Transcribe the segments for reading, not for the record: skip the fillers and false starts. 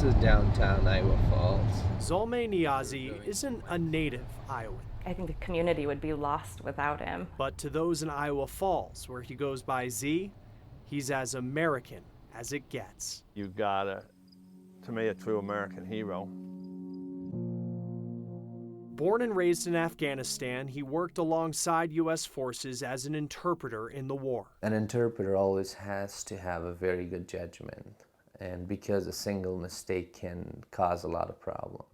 This is downtown Iowa Falls. Zalmay Niazy isn't a native Iowan. I think the community would be lost without him. But to those in Iowa Falls, where he goes by Z, he's as American as it gets. You got, to me, a true American hero. Born and raised in Afghanistan, he worked alongside U.S. forces as an interpreter in the war. An interpreter always has to have a very good judgment, and because a single mistake can cause a lot of problems.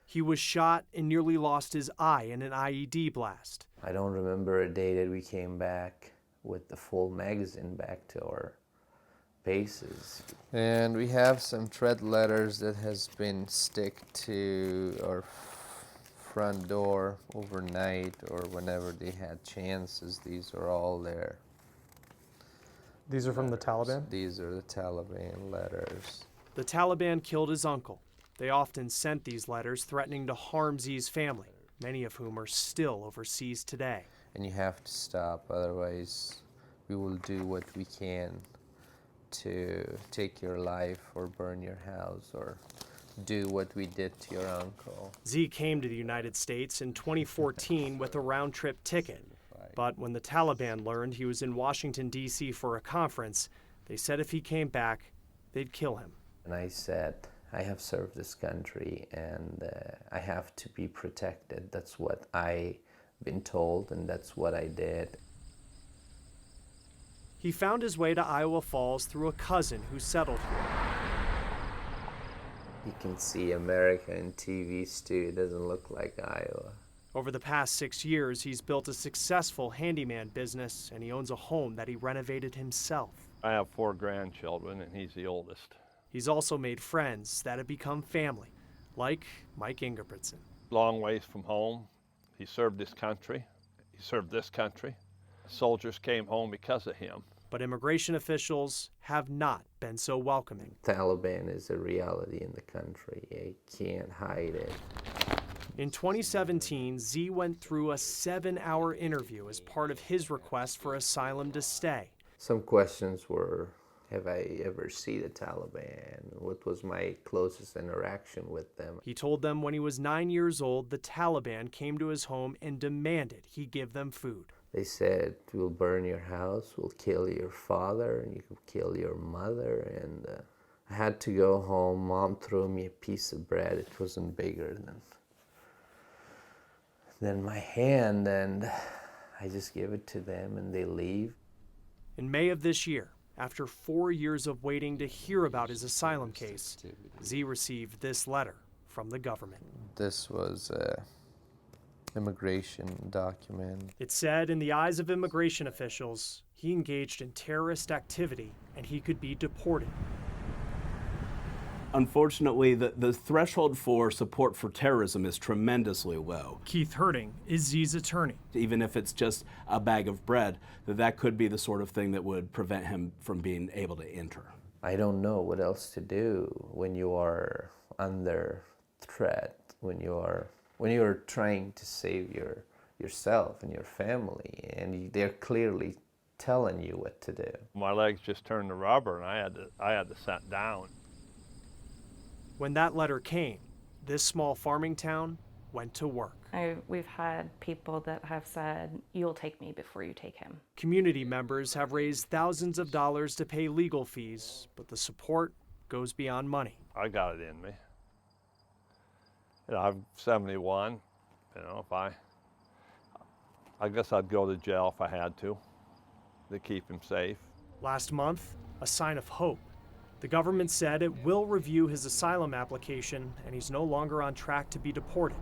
He was shot and nearly lost his eye in an IED blast. I don't remember a day that we came back with the full magazine back to our bases. And we have some thread letters that has been stick to our front door overnight or whenever they had chances. These are all there. These are from the Taliban? These are the Taliban letters. The Taliban killed his uncle. They often sent these letters threatening to harm Z's family, many of whom are still overseas today. And you have to stop, otherwise we will do what we can to take your life or burn your house or do what we did to your uncle. Z came to the United States in 2014 with a round-trip ticket. But when the Taliban learned he was in Washington, D.C. for a conference, they said if he came back, they'd kill him. And I said, I have served this country and I have to be protected. That's what I've been told and that's what I did. He found his way to Iowa Falls through a cousin who settled here. You can see America in TV, Stu. It doesn't look like Iowa. Over the past 6 years, he's built a successful handyman business and he owns a home that he renovated himself. I have 4 grandchildren and he's the oldest. He's also made friends that have become family, like Mike Ingebrigtsen. Long ways from home. He served this country. He served this country. Soldiers came home because of him. But immigration officials have not been so welcoming. Taliban is a reality in the country. You can't hide it. In 2017, Z went through a 7-hour interview as part of his request for asylum to stay. Some questions were, have I ever seen the Taliban? What was my closest interaction with them? He told them when he was 9 years old, the Taliban came to his home and demanded he give them food. They said, we'll burn your house, we'll kill your father, and you can kill your mother. And I had to go home. Mom threw me a piece of bread. It wasn't bigger than my hand, and I just give it to them and they leave. In May of this year, after 4 years of waiting to hear about his asylum case, Z received this letter from the government. This was an immigration document. It said, in the eyes of immigration officials, he engaged in terrorist activity and he could be deported. Unfortunately, the threshold for support for terrorism is tremendously low. Keith Herding is Z's attorney. Even if it's just a bag of bread, that could be the sort of thing that would prevent him from being able to enter. I don't know what else to do when you are under threat, when you are trying to save yourself and your family, and they're clearly telling you what to do. My legs just turned to rubber and I had to sit down. When that letter came, this small farming town went to work. We've had people that have said, you'll take me before you take him. Community members have raised thousands of dollars to pay legal fees, but the support goes beyond money. I got it in me. I'm 71. If I guess I'd go to jail if I had to keep him safe. Last month, a sign of hope. The government said it will review his asylum application and he's no longer on track to be deported.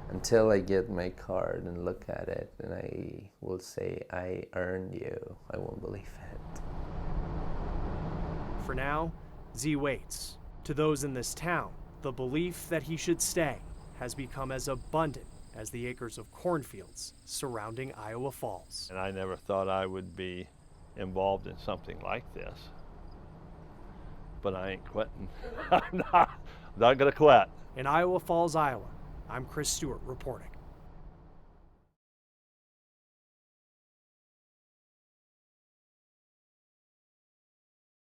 Until I get my card and look at it and I will say, I earned you, I won't believe it. For now, Z waits. To those in this town, the belief that he should stay has become as abundant as the acres of cornfields surrounding Iowa Falls. And I never thought I would be involved in something like this. But I ain't quitting. I'm not gonna quit. In Iowa Falls, Iowa, I'm Stewart reporting.